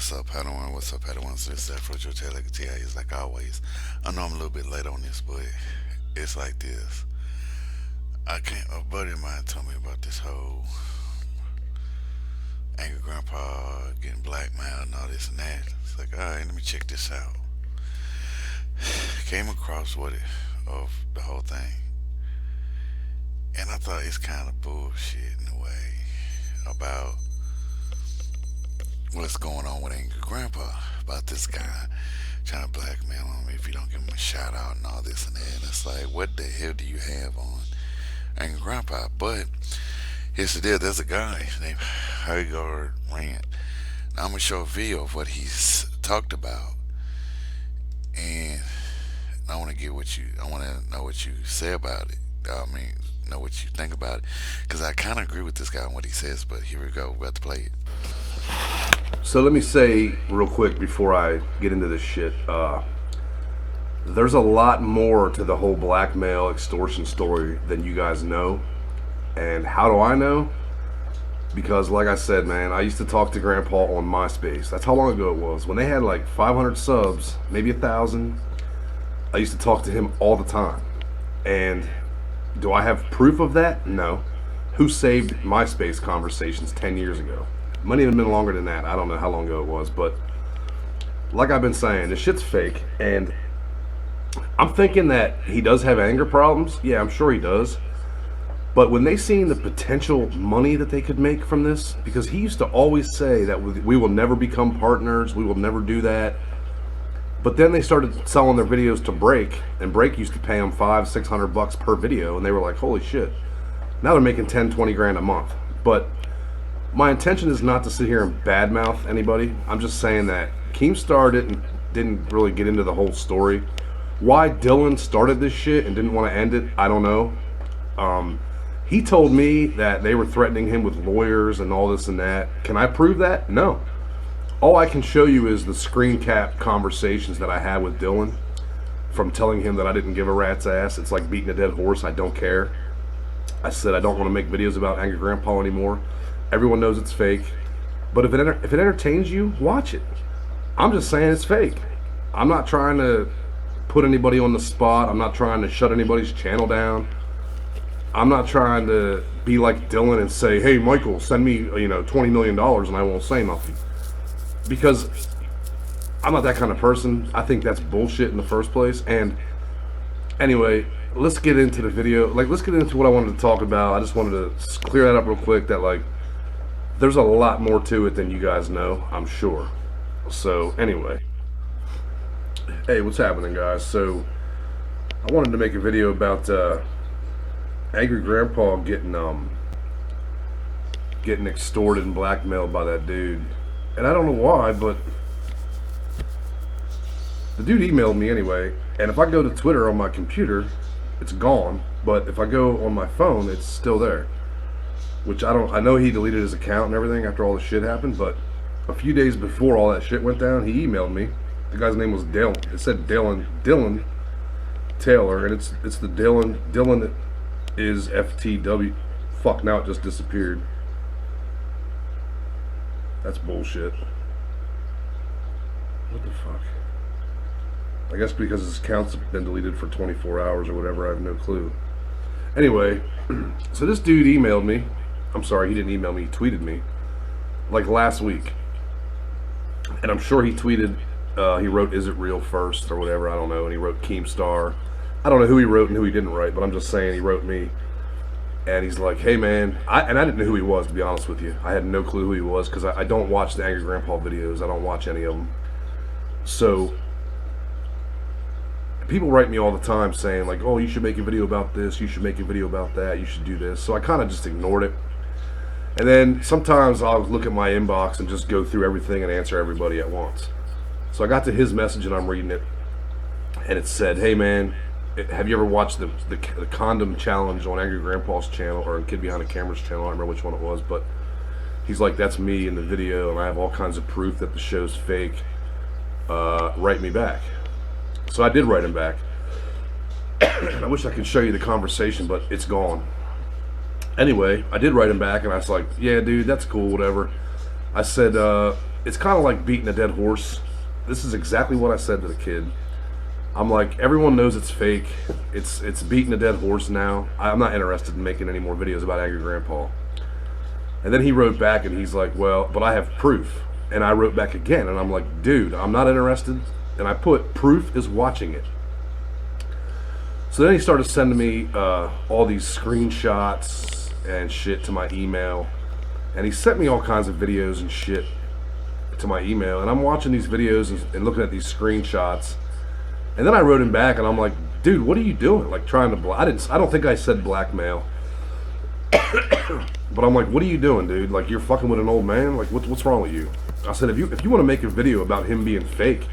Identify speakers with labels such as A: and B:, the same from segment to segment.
A: What's up, Padawan? What's up, Padawan? So this is Afro Joe Taylor TIs like always. I know I'm a little bit late on this, but it's like this. I can't. A buddy of mine told me about this whole angry grandpa getting blackmailed and all this and that. It's like, all right, let me check this out. Came across what it of the whole thing, and I thought it's kind of bullshit in a way about what's going on with Angry Grandpa about this guy trying to blackmail him if you don't give him a shout out and all this and that. And it's like, what the hell do you have on Angry Grandpa? But here's the deal: there's a guy named Hagar Rand. Now I'm gonna show a video of what he's talked about, and I want to get what you. I want to know what you say about it. I mean, know what you think about it, because I kind of agree with this guy on what he says. But here we go. We're about to play it.
B: So let me say real quick before I get into this shit, there's a lot more to the whole blackmail extortion story than you guys know. And how do I know? Because like I said, man, I used to talk to Grandpa on MySpace. That's how long ago it was. When they had like 500 subs, maybe 1,000, I used to talk to him all the time. And do I have proof of that? No. Who saved MySpace conversations 10 years ago? Might even been longer than that. I don't know how long ago it was, but like I've been saying, this shit's fake, and I'm thinking that he does have anger problems. Yeah, I'm sure he does. But when they seen the potential money that they could make from this, because he used to always say that we will never become partners, we will never do that. But then they started selling their videos to Break, and Break used to pay them $500-600 per video, and they were like, holy shit. Now they're making 10-20 grand a month. But my intention is not to sit here and badmouth anybody. I'm just saying that Keemstar didn't really get into the whole story. Why Dylan started this shit and didn't want to end it, I don't know. He told me that they were threatening him with lawyers and all this and that. Can I prove that? No. All I can show you is the screen cap conversations that I had with Dylan from telling him that I didn't give a rat's ass. It's like beating a dead horse. I don't care. I said I don't want to make videos about Angry Grandpa anymore. Everyone knows it's fake. But if it entertains you, watch it. I'm just saying it's fake. I'm not trying to put anybody on the spot. I'm not trying to shut anybody's channel down. I'm not trying to be like Dylan and say, hey, Michael, send me, $20 million and I won't say nothing. Because I'm not that kind of person. I think that's bullshit in the first place. And anyway, let's get into the video. Let's get into what I wanted to talk about. I just wanted to clear that up real quick, that there's a lot more to it than you guys know, I'm sure. So anyway, hey, what's happening, guys? So I wanted to make a video about Angry Grandpa getting extorted and blackmailed by that dude. And I don't know why, but the dude emailed me anyway. And if I go to Twitter on my computer, it's gone. But if I go on my phone, it's still there. Which I know he deleted his account and everything after all the shit happened, but a few days before all that shit went down, he emailed me. The guy's name was Dylan. It said Dylan Taylor, and it's the Dylan is FTW. Fuck, now it just disappeared. That's bullshit. What the fuck? I guess because his account's been deleted for 24 hours or whatever, I have no clue. Anyway, so this dude emailed me. I'm sorry, he didn't email me, he tweeted me. Last week. And I'm sure he tweeted, he wrote, is it real first or whatever, I don't know. And he wrote Keemstar. I don't know who he wrote and who he didn't write, but I'm just saying he wrote me. And he's like, hey man, I didn't know who he was, to be honest with you. I had no clue who he was because I don't watch the Angry Grandpa videos. I don't watch any of them. So people write me all the time saying oh, you should make a video about this, you should make a video about that, you should do this. So I kind of just ignored it. And then sometimes I'll look at my inbox and just go through everything and answer everybody at once. So I got to his message and I'm reading it. And it said, hey man, have you ever watched the condom challenge on Angry Grandpa's channel or on Kid Behind the Camera's channel? I don't remember which one it was, but he's like, that's me in the video and I have all kinds of proof that the show's fake. Write me back. So I did write him back. I wish I could show you the conversation, but it's gone. Anyway, I did write him back, and I was like, yeah, dude, that's cool, whatever. I said, it's kind of like beating a dead horse. This is exactly what I said to the kid. I'm like, everyone knows it's fake. It's beating a dead horse now. I'm not interested in making any more videos about Angry Grandpa. And then he wrote back and he's like, well, but I have proof. And I wrote back again and I'm like, dude, I'm not interested. And I put, proof is watching it. So then he started sending me all these screenshots and shit to my email. And he sent me all kinds of videos and shit to my email. And I'm watching these videos and looking at these screenshots. And then I wrote him back and I'm like, dude, what are you doing? Like trying to, I don't think I said blackmail. But I'm like, what are you doing, dude? Like you're fucking with an old man? Like what's wrong with you? I said, if you want to make a video about him being fake,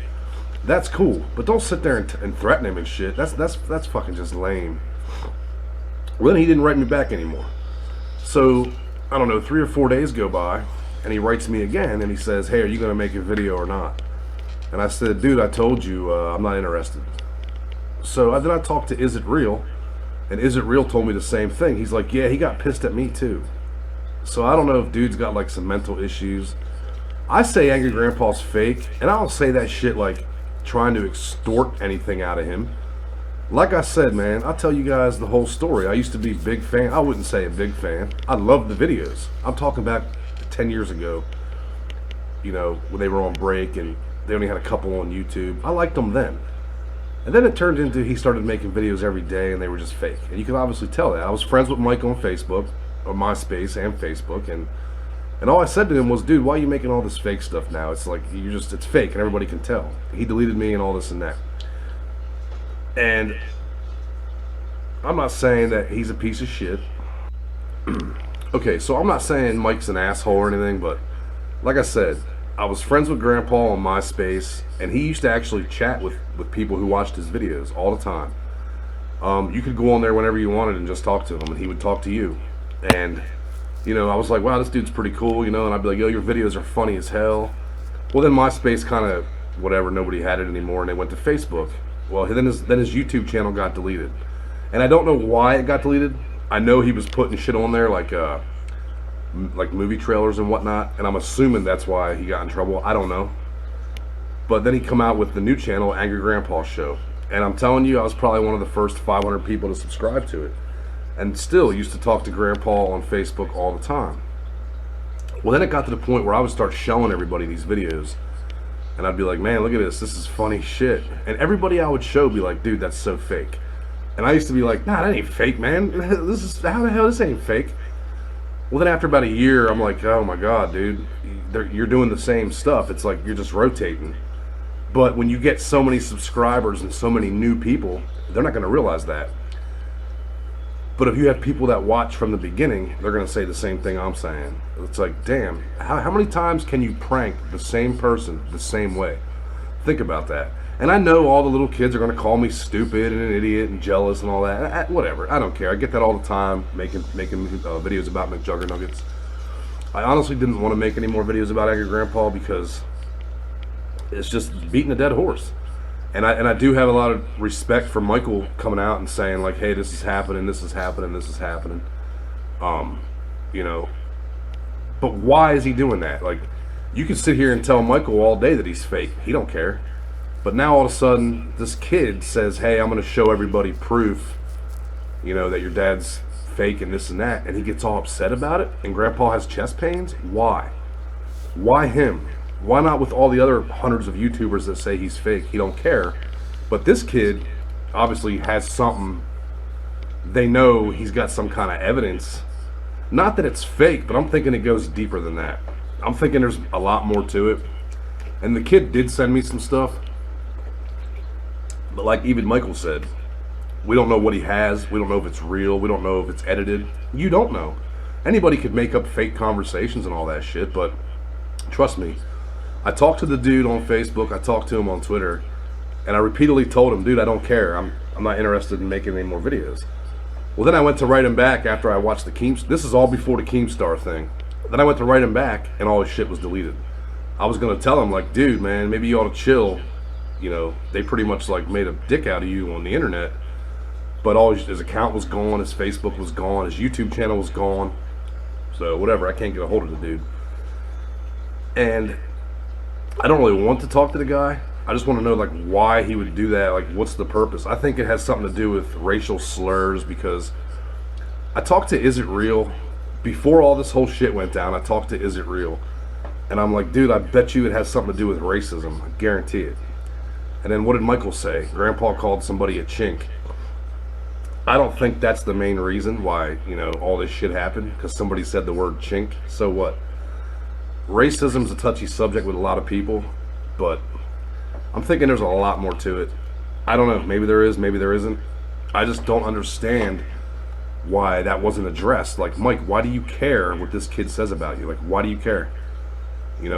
B: that's cool. But don't sit there and threaten him and shit. That's fucking just lame. Well, then he didn't write me back anymore. So, I don't know, 3 or 4 days go by and he writes me again and he says, hey, are you going to make a video or not? And I said, dude, I told you I'm not interested. So then I talked to Is It Real, and Is It Real told me the same thing. He's like, yeah, he got pissed at me too. So I don't know if dude's got like some mental issues. I say Angry Grandpa's fake, and I don't say that shit like trying to extort anything out of him. Like I said, man, I'll tell you guys the whole story. I used to be a big fan. I wouldn't say a big fan. I loved the videos. I'm talking back 10 years ago, you know, when they were on break and they only had a couple on YouTube. I liked them then. And then it turned into he started making videos every day and they were just fake. And you can obviously tell that. I was friends with Mike on Facebook, or MySpace and Facebook, and all I said to him was, dude, why are you making all this fake stuff now? It's like, it's fake and everybody can tell. He deleted me and all this and that. And I'm not saying that he's a piece of shit. Okay, so I'm not saying Mike's an asshole or anything, but like I said, I was friends with Grandpa on MySpace, and he used to actually chat with people who watched his videos all the time. You could go on there whenever you wanted and just talk to him, and he would talk to you. And, you know, I was like, wow, this dude's pretty cool, you know, and I'd be like, yo, your videos are funny as hell. Well, then MySpace kind of, whatever, nobody had it anymore, and they went to Facebook. Well, then his YouTube channel got deleted. And I don't know why it got deleted. I know he was putting shit on there, like movie trailers and whatnot, and I'm assuming that's why he got in trouble. I don't know. But then he come out with the new channel, Angry Grandpa Show. And I'm telling you, I was probably one of the first 500 people to subscribe to it. And still used to talk to Grandpa on Facebook all the time. Well, then it got to the point where I would start showing everybody these videos. And I'd be like, man, look at this. This is funny shit. And everybody I would show be like, dude, that's so fake. And I used to be like, nah, that ain't fake, man. This is, how the hell, this ain't fake. Well, then after about a year, I'm like, oh my God, dude, you're doing the same stuff. It's like you're just rotating. But when you get so many subscribers and so many new people, they're not going to realize that. But if you have people that watch from the beginning, they're going to say the same thing I'm saying. It's like, damn, how many times can you prank the same person the same way? Think about that. And I know all the little kids are going to call me stupid and an idiot and jealous and all that. Whatever, I don't care. I get that all the time, making videos about McJuggernuggets. I honestly didn't want to make any more videos about Angry Grandpa because it's just beating a dead horse. And I do have a lot of respect for Michael coming out and saying like, hey, this is happening, this is happening, this is happening. You know, but why is he doing that? Like, you can sit here and tell Michael all day that he's fake. He don't care. But now all of a sudden, this kid says, hey, I'm going to show everybody proof, you know, that your dad's fake and this and that. And he gets all upset about it. And Grandpa has chest pains. Why? Why him? Why not with all the other hundreds of YouTubers that say he's fake? He don't care. But this kid obviously has something. They know he's got some kind of evidence. Not that it's fake, but I'm thinking it goes deeper than that. I'm thinking there's a lot more to it. And the kid did send me some stuff. But like even Michael said, we don't know what he has. We don't know if it's real. We don't know if it's edited. You don't know. Anybody could make up fake conversations and all that shit, but trust me, I talked to the dude on Facebook, I talked to him on Twitter, and I repeatedly told him, dude, I don't care. I'm not interested in making any more videos. Well, then I went to write him back after I watched the Keemstar. This is all before the Keemstar thing. Then I went to write him back, and all his shit was deleted. I was going to tell him, like, dude, man, maybe you ought to chill. You know, they pretty much, like, made a dick out of you on the internet. But all his account was gone, his Facebook was gone, his YouTube channel was gone. So, whatever, I can't get a hold of the dude. And I don't really want to talk to the guy. I just want to know like why he would do that. Like, what's the purpose? I think it has something to do with racial slurs because I talked to Is It Real before all this whole shit went down. I talked to Is It Real, and I'm like, dude, I bet you it has something to do with racism. I guarantee it. And then what did Michael say? Grandpa called somebody a chink. I don't think that's the main reason why, all this shit happened, because somebody said the word chink. So what? Racism's a touchy subject with a lot of people, but I'm thinking there's a lot more to it. I don't know. Maybe there is, maybe there isn't. I just don't understand why that wasn't addressed. Like, Mike, why do you care what this kid says about you? Like, why do you care?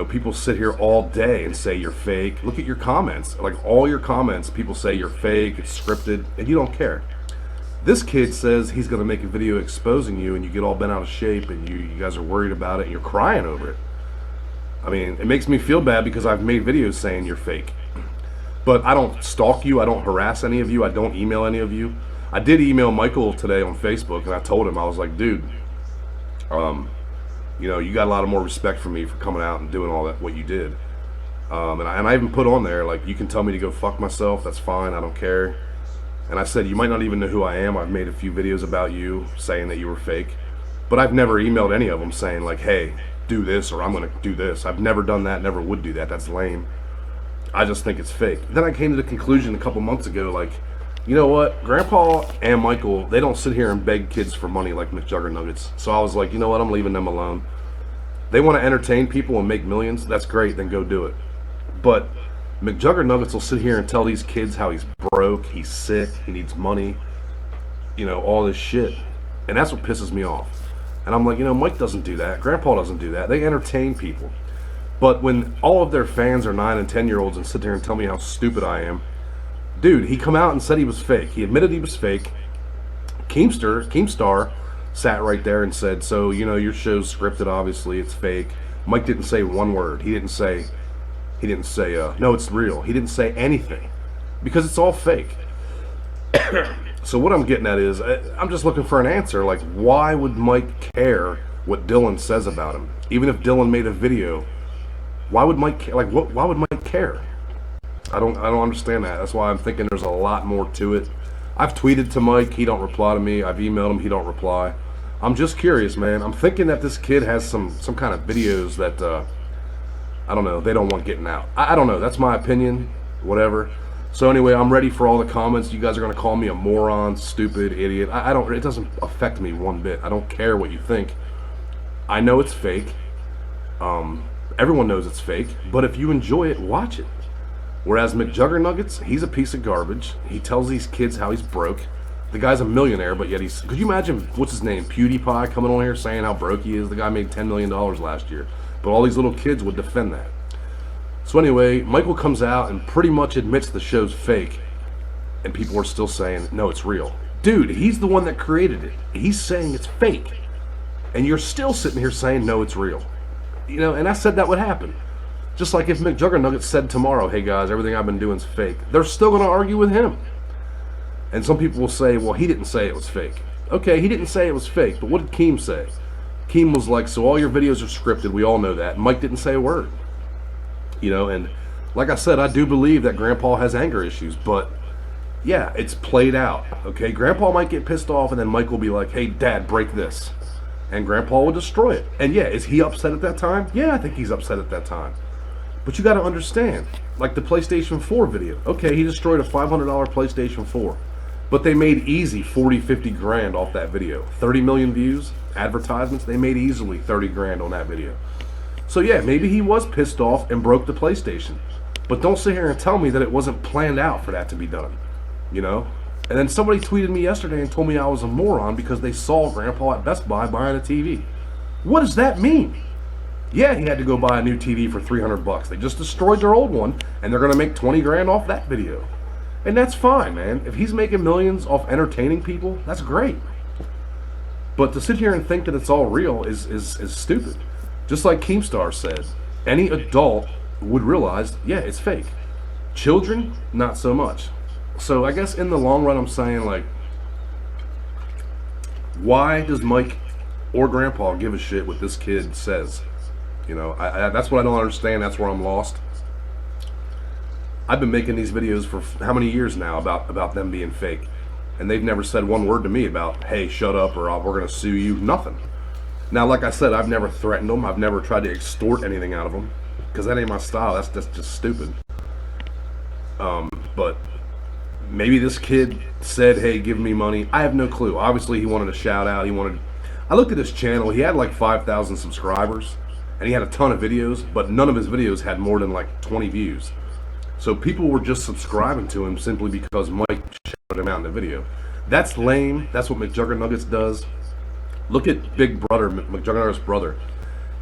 B: People sit here all day and say you're fake. Look at your comments. Like, all your comments, people say you're fake, it's scripted, and you don't care. This kid says he's going to make a video exposing you, and you get all bent out of shape, and you guys are worried about it, and you're crying over it. I mean, it makes me feel bad because I've made videos saying you're fake. But I don't stalk you, I don't harass any of you, I don't email any of you. I did email Michael today on Facebook, and I told him, I was like, dude, you got a lot of more respect for me for coming out and doing all that, what you did. And I even put on there, like, you can tell me to go fuck myself, that's fine, I don't care. And I said, you might not even know who I am. I've made a few videos about you saying that you were fake. But I've never emailed any of them saying, like, hey, do this or I'm going to do this. I've never done that, never would do that. That's lame. I just think it's fake. Then I came to the conclusion a couple months ago, like, you know what? Grandpa and Michael, they don't sit here and beg kids for money like McJuggernuggets. So I was like, you know what? I'm leaving them alone. They want to entertain people and make millions. That's great. Then go do it. But McJuggernuggets will sit here and tell these kids how he's broke, he's sick, he needs money, all this shit. And that's what pisses me off. And I'm like, Mike doesn't do that. Grandpa doesn't do that. They entertain people. But when all of their fans are 9 and 10-year-olds and sit there and tell me how stupid I am, dude, he come out and said he was fake. He admitted he was fake. Keemstar sat right there and said, so, your show's scripted, obviously, it's fake. Mike didn't say one word. He didn't say, no, it's real. He didn't say anything because it's all fake. So what I'm getting at is, I'm just looking for an answer. Like, why would Mike care what Dylan says about him? Even if Dylan made a video, why would Mike care? Like, why would Mike care? I don't understand that. That's why I'm thinking there's a lot more to it. I've tweeted to Mike, he don't reply to me. I've emailed him, he don't reply. I'm just curious, man. I'm thinking that this kid has some kind of videos that I don't know, they don't want getting out. I don't know, that's my opinion, whatever. So anyway, I'm ready for all the comments. You guys are going to call me a moron, stupid, idiot. It doesn't affect me one bit. I don't care what you think. I know it's fake. Everyone knows it's fake. But if you enjoy it, watch it. Whereas McJuggernuggets, he's a piece of garbage. He tells these kids how he's broke. The guy's a millionaire, but yet could you imagine, what's his name, PewDiePie coming on here saying how broke he is? The guy made $10 million last year. But all these little kids would defend that. So anyway, Michael comes out and pretty much admits the show's fake. And people are still saying, no, it's real. Dude, he's the one that created it. He's saying it's fake. And you're still sitting here saying, no, it's real. And I said that would happen. Just like if McJuggernuggets said tomorrow, hey guys, everything I've been doing is fake. They're still going to argue with him. And some people will say, well, he didn't say it was fake. Okay, he didn't say it was fake, but what did Keem say? Keem was like, so all your videos are scripted, we all know that. Mike didn't say a word. And like I said, I do believe that Grandpa has anger issues, but yeah, it's played out, okay? Grandpa might get pissed off, and then Mike will be like, hey, Dad, break this. And Grandpa will destroy it. And yeah, is he upset at that time? Yeah, I think he's upset at that time. But you got to understand, like the PlayStation 4 video. Okay, he destroyed a $500 PlayStation 4. But they made easy 40, 50 grand off that video. 30 million views, advertisements, they made easily 30 grand on that video. So yeah, maybe he was pissed off and broke the PlayStation. But don't sit here and tell me that it wasn't planned out for that to be done. And then somebody tweeted me yesterday and told me I was a moron because they saw Grandpa at Best Buy buying a TV. What does that mean? Yeah, he had to go buy a new TV for $300. They just destroyed their old one, and they're going to make 20 grand off that video. And that's fine, man. If he's making millions off entertaining people, that's great. But to sit here and think that it's all real is stupid. Just like Keemstar said, any adult would realize, yeah, it's fake. Children, not so much. So I guess in the long run, I'm saying, like, why does Mike or Grandpa give a shit what this kid says? That's what I don't understand. That's where I'm lost. I've been making these videos for how many years now about them being fake, and they've never said one word to me about, hey, shut up, or we're gonna sue you. Nothing. Now, like I said, I've never threatened them. I've never tried to extort anything out of them because that ain't my style. That's just stupid. But maybe this kid said, "Hey, give me money." I have no clue. Obviously, he wanted a shout out. He wanted. I looked at his channel. He had like 5,000 subscribers, and he had a ton of videos, but none of his videos had more than like 20 views. So people were just subscribing to him simply because Mike shouted him out in the video. That's lame. That's what McJuggernuggets does. Look at Big Brother, McJuggernuggets' brother.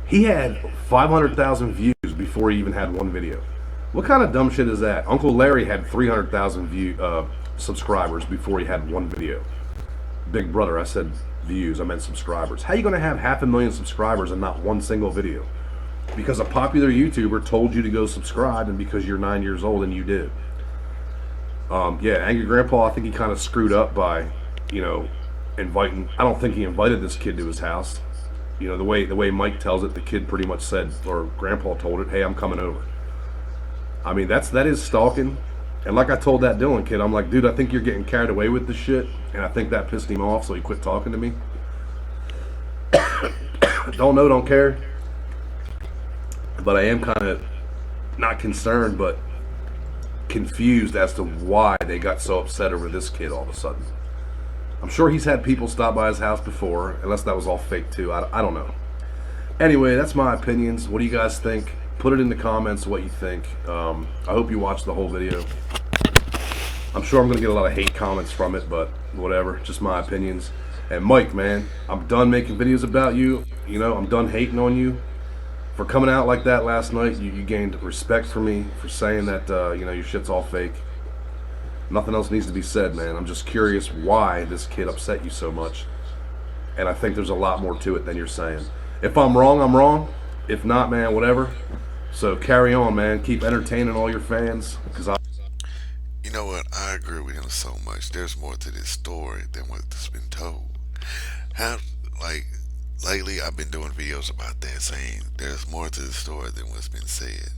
B: He had 500,000 views before he even had one video. What kind of dumb shit is that? Uncle Larry had 300,000 subscribers before he had one video. Big Brother, I said views, I meant subscribers. How are you going to have 500,000 subscribers and not one single video? Because a popular YouTuber told you to go subscribe, and because you're 9 years old and you did. Yeah, Angry Grandpa, I think he kind of screwed up by, you know, inviting. I don't think he invited this kid to his house. You know, the way Mike tells it, the kid pretty much said, or Grandpa told it, "Hey, I'm coming over." I mean, that is stalking. And like I told that Dylan kid, I'm like, dude, I think you're getting carried away with this shit, and I think that pissed him off, so he quit talking to me. Don't know, don't care. But I am kind of not concerned, but confused as to why they got so upset over this kid all of a sudden. I'm sure he's had people stop by his house before, unless that was all fake too. I don't know. Anyway, that's my opinions. What do you guys think? Put it in the comments what you think. I hope you watched the whole video. I'm sure I'm going to get a lot of hate comments from it, but whatever. Just my opinions. And Mike, man, I'm done making videos about you. You know, I'm done hating on you. For coming out like that last night, you gained respect for me for saying that, you know, your shit's all fake. Nothing else needs to be said, man. I'm just curious why this kid upset you so much. And I think there's a lot more to it than you're saying. If I'm wrong, I'm wrong. If not, man, whatever. So carry on, man. Keep entertaining all your fans. Because
A: You know what? I agree with him so much. There's more to this story than what's been told. How, like, lately I've been doing videos about that, saying there's more to the story than what's been said.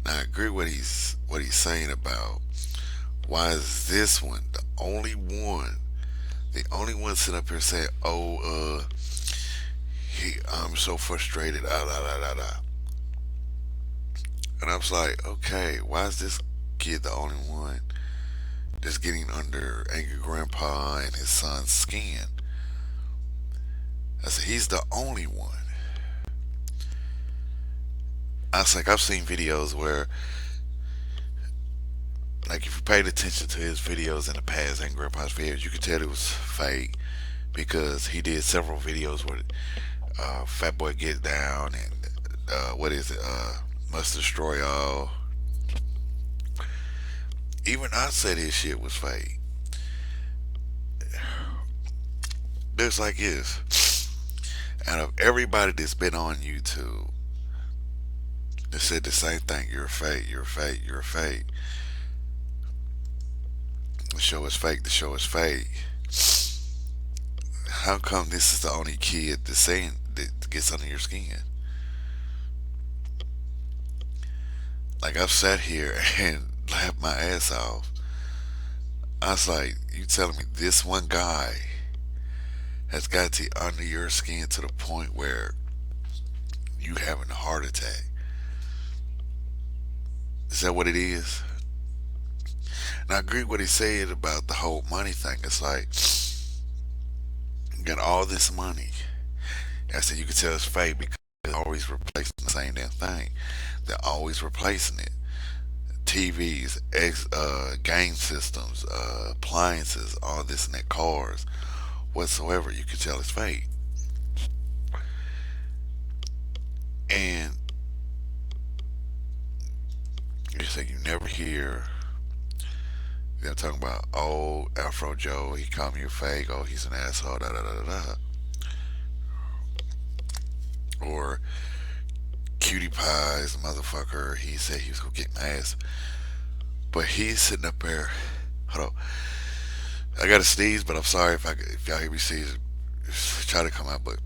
A: Now I agree what he's saying about why is this one the only one sitting up here saying, "Oh, I'm so frustrated." Ah, da, da, da, da. And I was like, okay, why is this kid the only one that's getting under Angry Grandpa and his son's skin? I said, he's the only one. I was like, I've seen videos where, like, if you paid attention to his videos in the past, Angry Grandpa's videos, you could tell it was fake because he did several videos where Fat Boy Get Down and what is it? Must Destroy All. Even I said his shit was fake. There's like this. Out of everybody that's been on YouTube, that said the same thing. You're fake. You're fake. You're fake. The show is fake. The show is fake. How come this is the only kid that's saying that gets under your skin? Like, I've sat here and laughed my ass off. I was like, you telling me this one guy has got to under your skin to the point where you having a heart attack? Is that what it is? And I agree with what he said about the whole money thing. It's like, you got all this money. I said, you can tell it's fake because they're always replacing the same damn thing. They're always replacing it. TVs, game systems, appliances, all this and that, cars, whatsoever. You can tell it's fake. And you say you never hear them talking about, oh, Afro Joe, he called me a fake, oh, he's an asshole, da da da da da. Or Cutie Pie's motherfucker, he said he was gonna get my ass. But he's sitting up there. Hold on. I got to sneeze, but I'm sorry if y'all hear me sneeze. Try to come out, but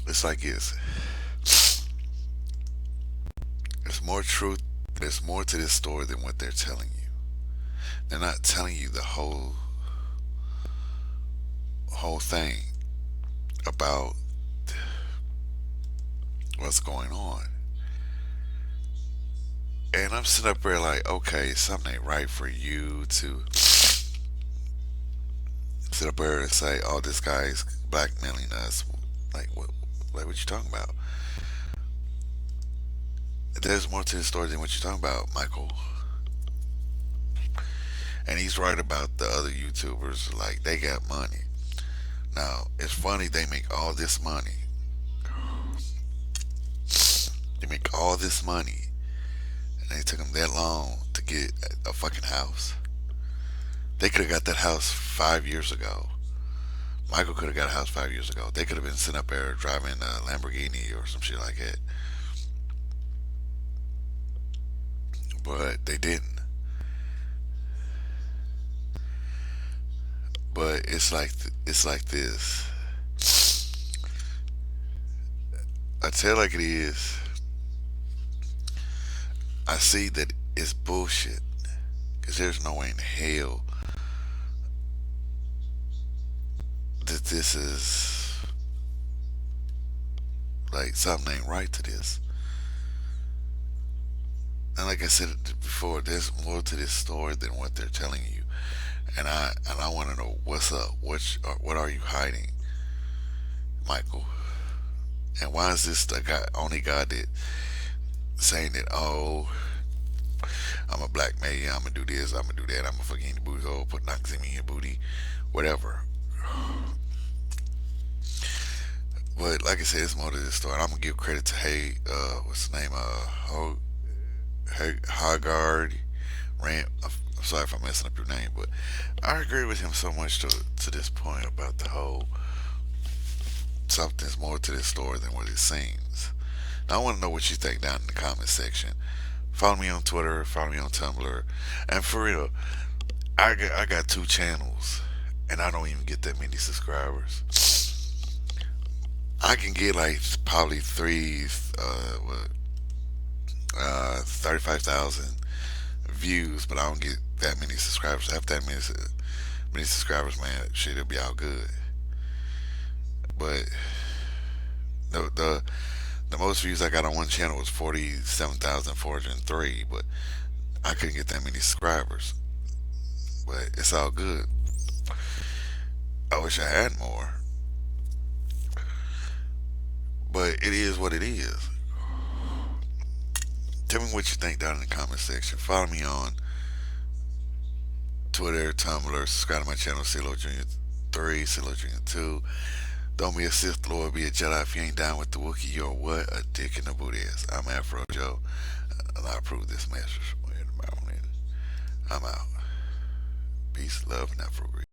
A: it's like this. There's more truth There's more to this story than what they're telling you. They're not telling you the whole thing about what's going on. And I'm sitting up there like, okay, something ain't right for you to sit up there and say, "Oh, this guy's blackmailing us." Like what? Like what you talking about? There's more to the story than what you're talking about, Michael. And he's right about the other YouTubers. Like they got money. Now it's funny they make all this money. They make all this money, and they took them that long to get a fucking house. They could have got that house 5 years ago. Michael could have got a house 5 years ago. They could have been sitting up there driving a Lamborghini or some shit like that, but they didn't. But it's like this. I tell like it is. I see that it's bullshit. Cause there's no way in hell that this is like something ain't right to this. And like I said before, there's more to this story than what they're telling you. And I want to know what's up. What are you hiding, Michael? And why is this the guy, only guy that saying that? Oh, I'm a blackmail you. I'm gonna do this. I'm gonna do that. I'm gonna fucking the booty hole. Put knocks in your booty, whatever. But like I said, it's more to this story. I'm gonna give credit to what's the name? Haggard Rant. I'm sorry if I'm messing up your name, but I agree with him so much to this point about the whole something's more to this story than what it seems. Now I want to know what you think down in the comment section. Follow me on Twitter, follow me on Tumblr, and for real, I got two channels, and I don't even get that many subscribers. I can get like probably 35,000 views, but I don't get that many subscribers. After that many subscribers, man, shit, it'll be all good. But the the most views I got on one channel was 47,403, but I couldn't get that many subscribers. But it's all good. I wish I had more, but it is what it is. Tell me what you think down in the comment section. Follow me on Twitter, Tumblr, subscribe to my channel, CeeLo Jr. 3, CeeLo Jr. 2. Don't be a Sith Lord, be a Jedi. If you ain't down with the Wookiee, you're what? A dick in the booty ass. I'm Afro Joe, and I approve this message. I'm out. Peace, love, and Afro greed.